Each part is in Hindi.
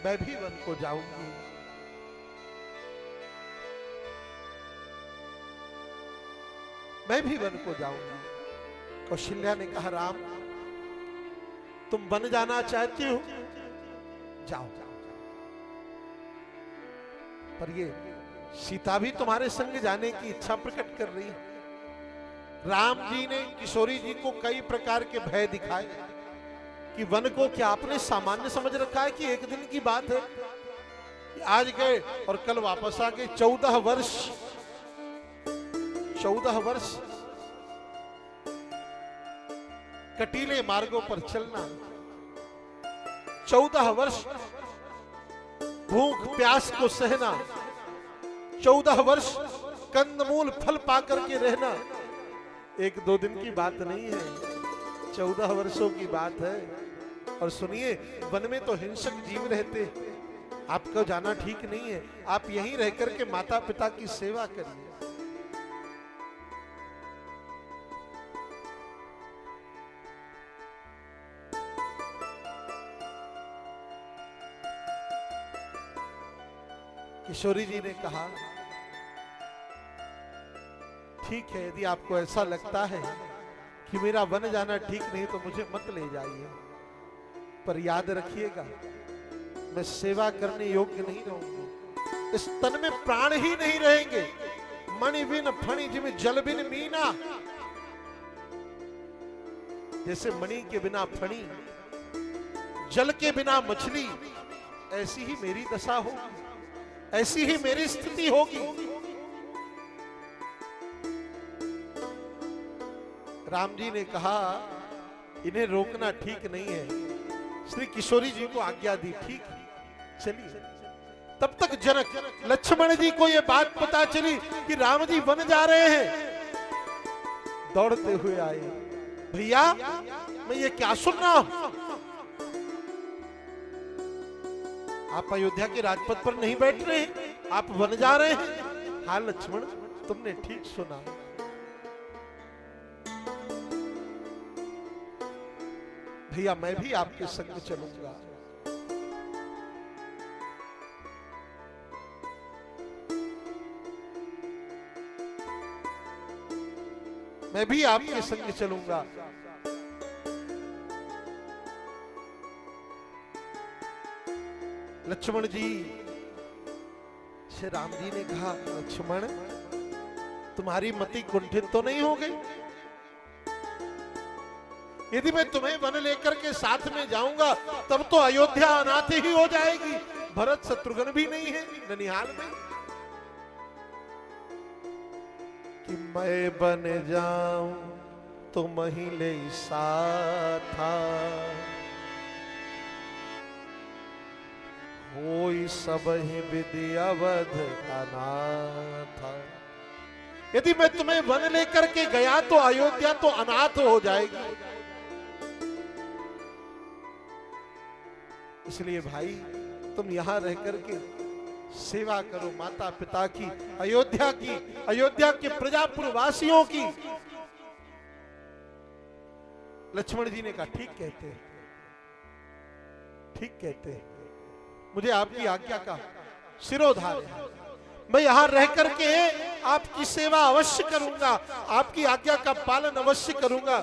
मैं भी वन को जाऊंगी। मैं भी वन को जाऊंगी। कौशल्या ने कहा, राम तुम वन जाना चाहती हो, जाओ। पर ये सीता भी तुम्हारे संग जाने की इच्छा प्रकट कर रही है। राम जी ने किशोरी जी को कई प्रकार के भय दिखाए कि वन को क्या आपने सामान्य समझ रखा है कि एक दिन की बात है। आज गए और कल वापस आ गए। 14 वर्ष कटीले मार्गों पर चलना, 14 वर्ष भूख प्यास को सहना, 14 वर्ष कंदमूल फल पाकर के रहना, एक दो दिन की बात नहीं है, 14 वर्षों की बात है। और सुनिए, वन में तो हिंसक जीव रहते, आपको जाना ठीक नहीं है। आप यहीं रह करके माता पिता की सेवा करिए। किशोरी जी ने कहा, ठीक है, यदि आपको ऐसा लगता है कि मेरा वन जाना ठीक नहीं तो मुझे मत ले जाइए, पर याद रखिएगा मैं सेवा करने योग्य नहीं रहूंगा। इस तन में प्राण ही नहीं रहेंगे। मणि बिन फणि जिमें जल बिन मीना, जैसे मणि के बिना फणी, जल के बिना मछली, ऐसी ही मेरी दशा होगी, ऐसी ही मेरी स्थिति होगी। राम जी ने कहा, इन्हें रोकना ठीक नहीं है। श्री किशोरी जी को आज्ञा दी, ठीक चलिए। तब तक जनक लक्ष्मण जी को यह बात पता चली कि राम जी वन जा रहे हैं। दौड़ते हुए आए, भैया मैं ये क्या सुन रहा हूं? आप अयोध्या के राजपथ पर नहीं बैठ रहे हैं, आप वन जा रहे हैं। हाँ लक्ष्मण, तुमने ठीक सुना। भैया मैं भी आपके संग चलूंगा। मैं भी आपके संग चलूंगा। लक्ष्मण जी से राम जी ने कहा, लक्ष्मण तुम्हारी मति कुंठित तो नहीं हो गई? यदि मैं तुम्हें वन लेकर के साथ में जाऊंगा तब तो अयोध्या अनाथ ही हो जाएगी। भरत शत्रुघ्न भी नहीं है ननिहाल में। कि मैं बन जाऊं तुम ही ले साथा, होई सब ही विधि अवध अनाथा। यदि मैं तुम्हें वन लेकर के गया तो अयोध्या तो अनाथ हो जाएगी। इसलिए भाई तुम यहां रह करके सेवा करो माता पिता की, अयोध्या की, अयोध्या के प्रजापुर वासियों की। लक्ष्मण जी ने कहा, ठीक कहते हैं, ठीक कहते हैं, मुझे आपकी आज्ञा का शिरोधार्य है। मैं यहां रह करके आपकी सेवा अवश्य करूंगा, आपकी आज्ञा का पालन अवश्य करूंगा।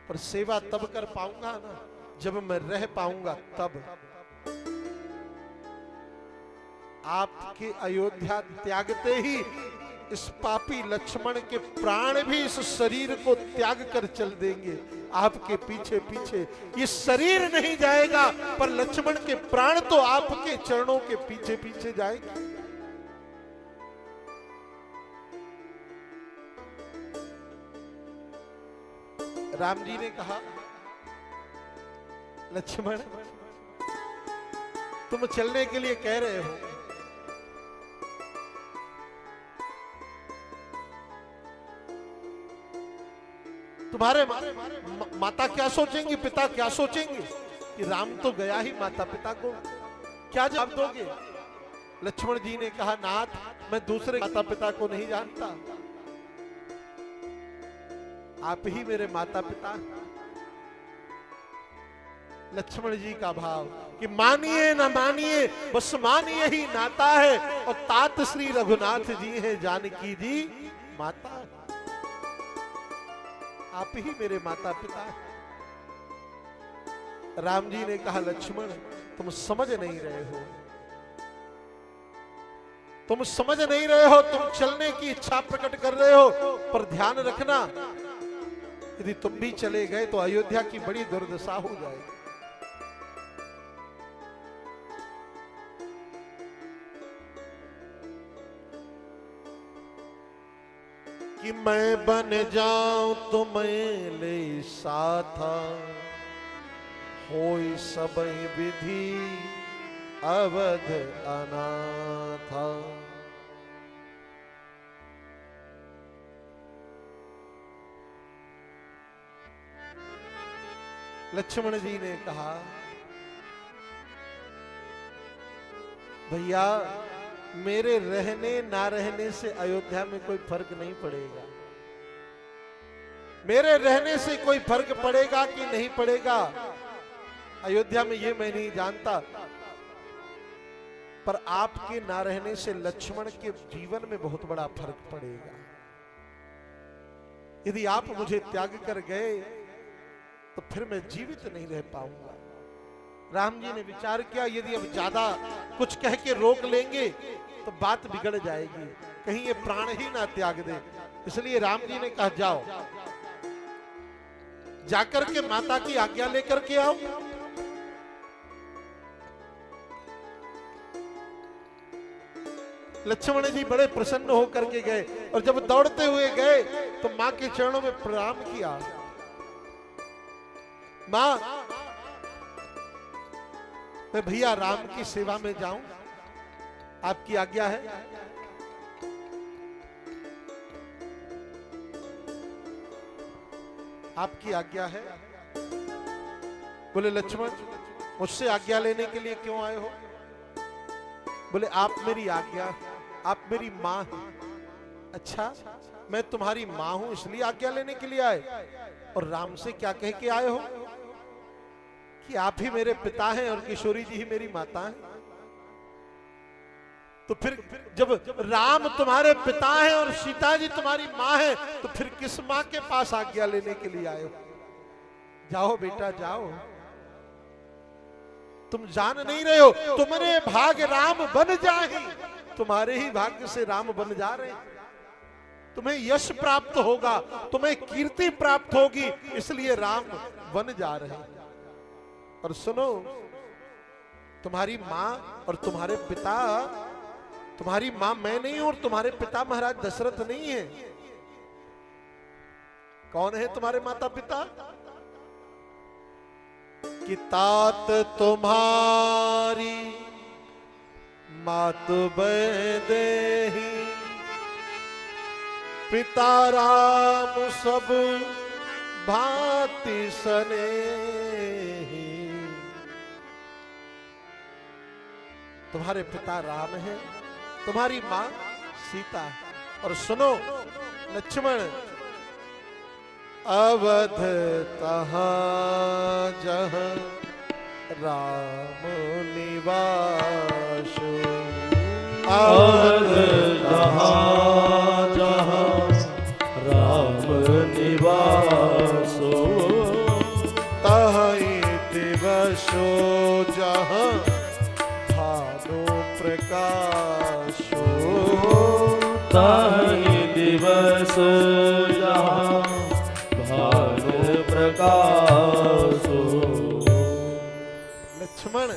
पर सेवा तब कर पाऊंगा ना जब मैं रह पाऊंगा तब। आपके अयोध्या त्यागते ही इस पापी लक्ष्मण के प्राण भी इस शरीर को त्याग कर चल देंगे। आपके पीछे पीछे ये शरीर नहीं जाएगा, पर लक्ष्मण के प्राण तो आपके चरणों के पीछे पीछे जाएंगे। राम जी ने कहा, लक्ष्मण तुम चलने के लिए कह रहे हो, तुम्हारे माता क्या सोचेंगी, पिता क्या सोचेंगे कि राम तो गया ही, माता पिता को क्या जवाब दोगे? लक्ष्मण जी ने कहा, नाथ मैं दूसरे माता पिता को नहीं जानता, आप ही मेरे माता पिता। लक्ष्मण जी का भाव कि मानिए ना मानिए बस मानिए ही नाता है, और तात श्री रघुनाथ जी हैं जानकी जी माता। आप ही मेरे माता पिता हैं। राम जी ने कहा लक्ष्मण तुम समझ नहीं रहे हो, तुम समझ नहीं रहे हो, तुम चलने की इच्छा प्रकट कर रहे हो, पर ध्यान रखना यदि तुम भी चले गए तो अयोध्या की बड़ी दुर्दशा हो जाएगी। कि मैं बन जाऊं तो मैं ले साथा, होई सबई विधि अवध अनाथा। लक्ष्मण जी ने कहा भैया मेरे रहने ना रहने से अयोध्या में कोई फर्क नहीं पड़ेगा, मेरे रहने से कोई फर्क पड़ेगा कि नहीं पड़ेगा अयोध्या में ये मैं नहीं जानता, पर आपके ना रहने से लक्ष्मण के जीवन में बहुत बड़ा फर्क पड़ेगा। यदि आप मुझे त्याग कर गए तो फिर मैं जीवित नहीं रह पाऊंगा। राम जी ने विचार किया यदि अब ज्यादा कुछ कह के रोक लेंगे तो बात बिगड़ जाएगी, कहीं ये प्राण ही ना त्याग दे। इसलिए राम जी ने कहा जाओ, जाकर के माता की आज्ञा लेकर के आओ। लक्ष्मण जी बड़े प्रसन्न होकर के गए, और जब दौड़ते हुए गए तो मां के चरणों में प्रणाम किया। मां मैं भैया राम की सेवा में जाऊं, आपकी आज्ञा है। आपकी आज्ञा है। बोले लक्ष्मण मुझसे आज्ञा लेने के लिए क्यों आए हो? बोले आप मेरी आज्ञा, आप मेरी मां हैं। अच्छा मैं तुम्हारी मां हूं इसलिए आज्ञा लेने के लिए आए, और राम से क्या कह के आए हो कि आप ही मेरे पिता हैं और किशोरी जी ही मेरी माता हैं? तो फिर जब राम तुम्हारे पिता हैं और सीता जी तुम्हारी मां है, तो फिर किस मां के पास आज्ञा लेने के लिए आए हो? जाओ बेटा जाओ, तुम जान नहीं रहे हो तुम्हारे भाग्य राम बन जाए, तुम्हारे ही भाग्य से राम बन जा रहे हैं। तुम्हें यश प्राप्त होगा, तुम्हें कीर्ति प्राप्त होगी, इसलिए राम बन जा रहे हैं। और सुनो तुम्हारी मां और तुम्हारे पिता, तुम्हारी मां मैं नहीं हूं और तुम्हारे पिता महाराज दशरथ नहीं है। कौन है तुम्हारे माता पिता? कि तात तुम्हारी मातु बैदेही, पिता राम सब भांति सनेही। तुम्हारे पिता राम है, तुम्हारी मां सीता है। और सुनो लक्ष्मण, अवध तहां जहां राम निवास, अवध तहां जहां राम निवास, तहीं दिवसो जहां भानु प्रकाशो, तहीं दिवसो जहां भानु प्रकाशो। लक्ष्मण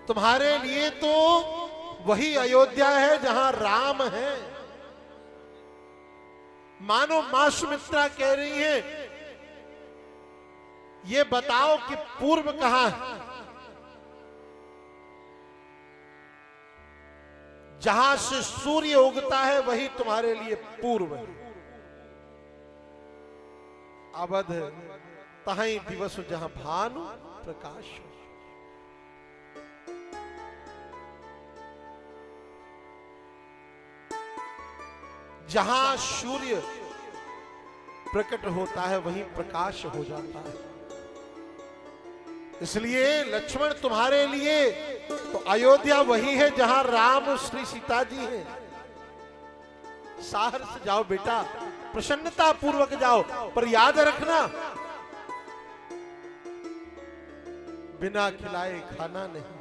तुम्हारे लिए तो वही अयोध्या है जहां राम है। मानो मां सुमित्रा कह रही है ये बताओ कि पूर्व कहां है? जहां से सूर्य उगता है वही तुम्हारे लिए पूर्व है। अवध तहीं दिवस जहां भानु प्रकाश। जहां सूर्य प्रकट होता है वहीं प्रकाश हो जाता है। इसलिए लक्ष्मण तुम्हारे लिए तो अयोध्या वही है जहां राम श्री सीता जी हैं। साहस जाओ बेटा, प्रसन्नता पूर्वक जाओ, पर याद रखना बिना खिलाए खाना नहीं।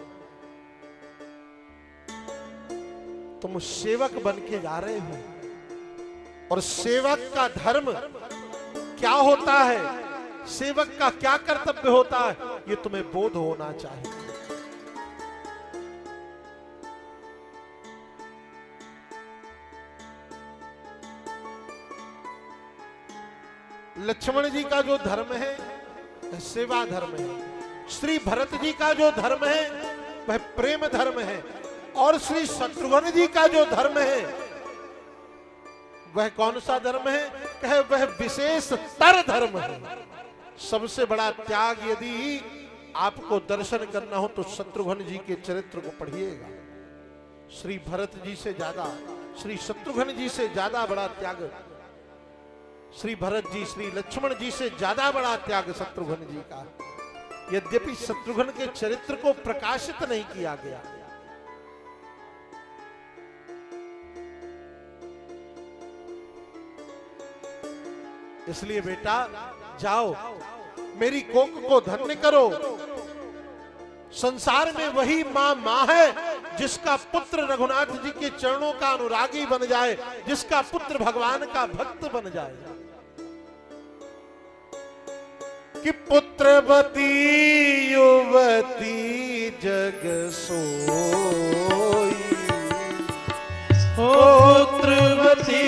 तुम सेवक बन के जा रहे हो, और सेवक का धर्म क्या होता है, सेवक का क्या कर्तव्य होता है, ये तुम्हें बोध होना चाहिए। लक्ष्मण जी का जो धर्म है सेवा धर्म है, श्री भरत जी का जो धर्म है वह प्रेम धर्म है, और श्री शत्रुघ्न जी का जो धर्म है वह कौन सा धर्म है? कहे वह विशेष तर धर्म है। सबसे बड़ा त्याग यदि आपको दर्शन करना हो तो शत्रुघ्न जी के चरित्र को पढ़िएगा। श्री भरत जी से ज्यादा, श्री शत्रुघ्न जी से ज्यादा बड़ा त्याग श्री भरत जी, श्री लक्ष्मण जी से ज्यादा बड़ा त्याग शत्रुघ्न जी का। यद्यपि शत्रुघ्न के चरित्र को प्रकाशित नहीं किया गया। इसलिए बेटा जाओ, मेरी कोख को धन्य करो। संसार में वही मां है जिसका पुत्र रघुनाथ जी के चरणों का अनुरागी बन जाए, जिसका पुत्र भगवान का भक्त बन जाए। कि पुत्रवती युवती जग सोई, पुत्रवती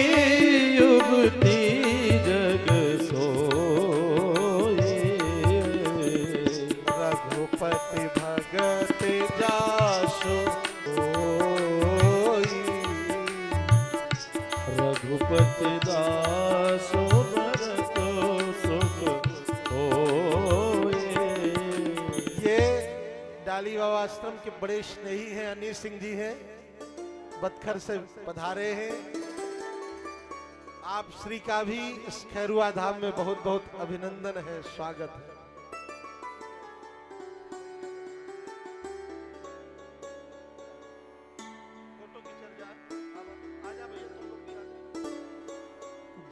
युवती जग सोई, रघुपति भगत जासु सोई, रघुपति दासो भरत सुख होए। ये डाली बाबा आश्रम के बड़े स्नेही हैं, अनिल सिंह जी हैं, बतखर से पधारे हैं। आप श्री का भी इस खैरुआ धाम में बहुत बहुत अभिनंदन है, स्वागत है।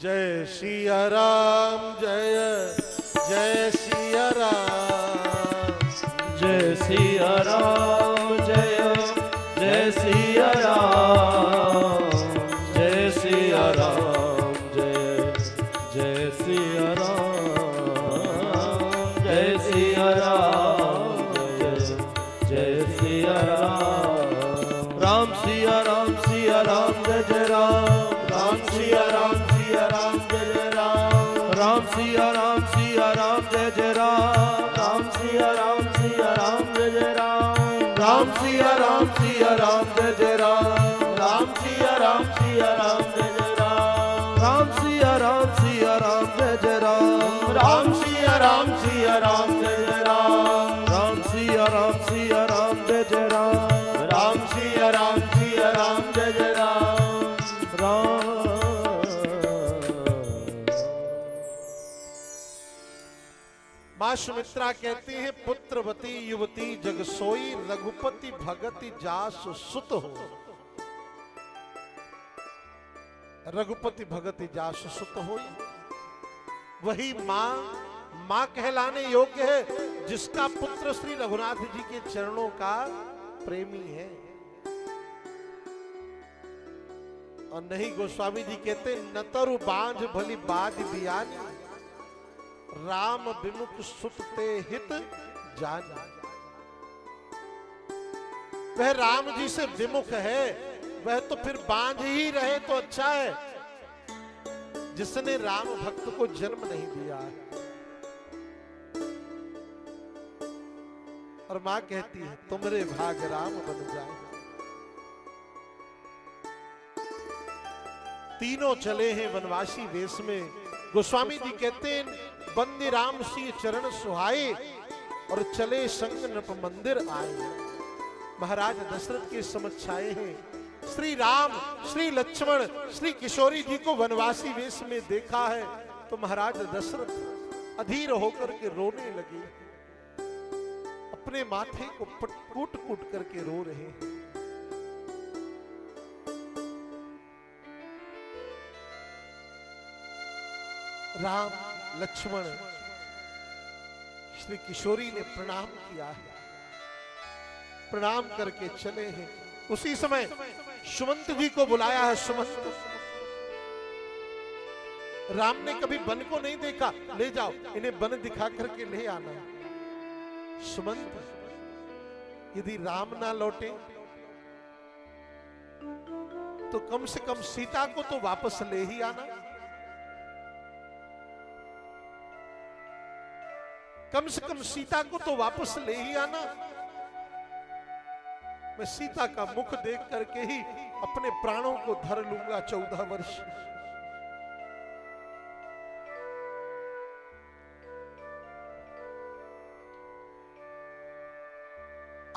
जय सिया राम, जय जय सिया राम, जय सिया राम, जय जय सिया राम, जय सिया राम, जय जय सिया राम, जय सिया राम, जय सिया राम। राम सिया राम, सिया राम जय जय राम, राम सिया राम, सिया राम जय जय राम, राम सिया राम, सिया राम जय जय राम, राम सिया राम, सिया राम जय जय राम, राम सिया राम, सिया राम जय जय राम, राम सिया राम, सिया राम जय जय राम, राम सिया राम, सिया राम जय जय राम, राम सिया राम, सिया राम जय जय राम, राम सिया राम, सिया राम जय जय राम, राम सिया राम, सिया राम जय जय राम, राम। मां सुमित्रा कहती हैं पुत्रवती युवती जग सोई, रघुपति भगति जासु सुत हो। रघुपति भगति जासु सुत हो, वही मां कहलाने योग्य है जिसका पुत्र श्री रघुनाथ जी के चरणों का प्रेमी है। और नहीं, गोस्वामी जी कहते न तरु बांझ भली बाज बियानी, राम विमुख सुत ते हित जान। वह राम जी से विमुख है, वह तो फिर बांझ ही रहे तो अच्छा है, जिसने राम भक्त को जन्म नहीं दिया है। और मां कहती है तुमरे भाग राम बन जाए। तीनों चले हैं वनवासी वेश में। गोस्वामी जी कहते हैं बंदे राम सी चरण सुहाए, और चले संग नृप मंदिर आए। महाराज दशरथ के समक्ष आए हैं। श्री राम, श्री लक्ष्मण, श्री किशोरी जी को वनवासी वेश में देखा है तो महाराज दशरथ अधीर होकर के रोने लगे। अपने माथे को कूट कूट करके रो रहे हैं। राम लक्ष्मण श्री किशोरी ने प्रणाम किया है, प्रणाम करके चले हैं। उसी समय सुमंत जी को बुलाया है। सुमंत, राम ने कभी वन को नहीं देखा, ले जाओ इन्हें वन दिखा करके ले आना। सुमंत, यदि राम ना लौटे तो कम से कम सीता को तो वापस ले ही आना। कम से कम सीता को तो वापस ले ही आना। मैं सीता का मुख देख करके ही अपने प्राणों को धर लूंगा 14 वर्ष।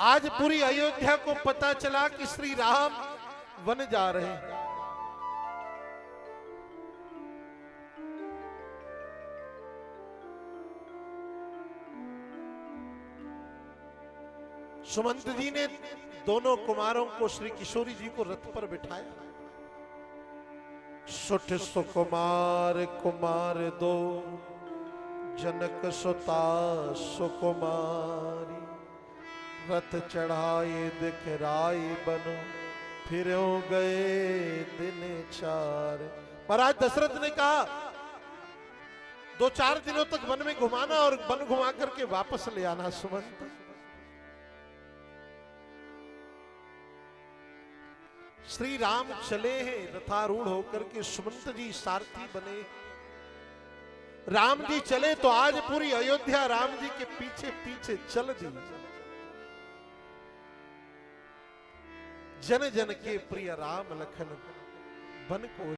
आज पूरी अयोध्या को पता चला कि श्री राम वन जा रहे हैं। सुमंत जी ने दोनों कुमारों को, श्री किशोरी जी को रथ पर बिठाया। सुठ सुकुमार कुमार दो, जनक सुता सुकुमारी। रथ चढ़ाए दिखराई बनो, फिरो गए दिन 4। महाराज दशरथ ने कहा 2-4 दिनों तक वन में घुमाना और वन घुमा करके वापस ले आना। सुमंत, श्री राम चले हैं रथारूढ़ होकर के, सुमंत जी सारथी बने। राम जी चले तो आज पूरी अयोध्या राम जी के पीछे पीछे चल दी। जन जन के प्रिय राम लखन वन को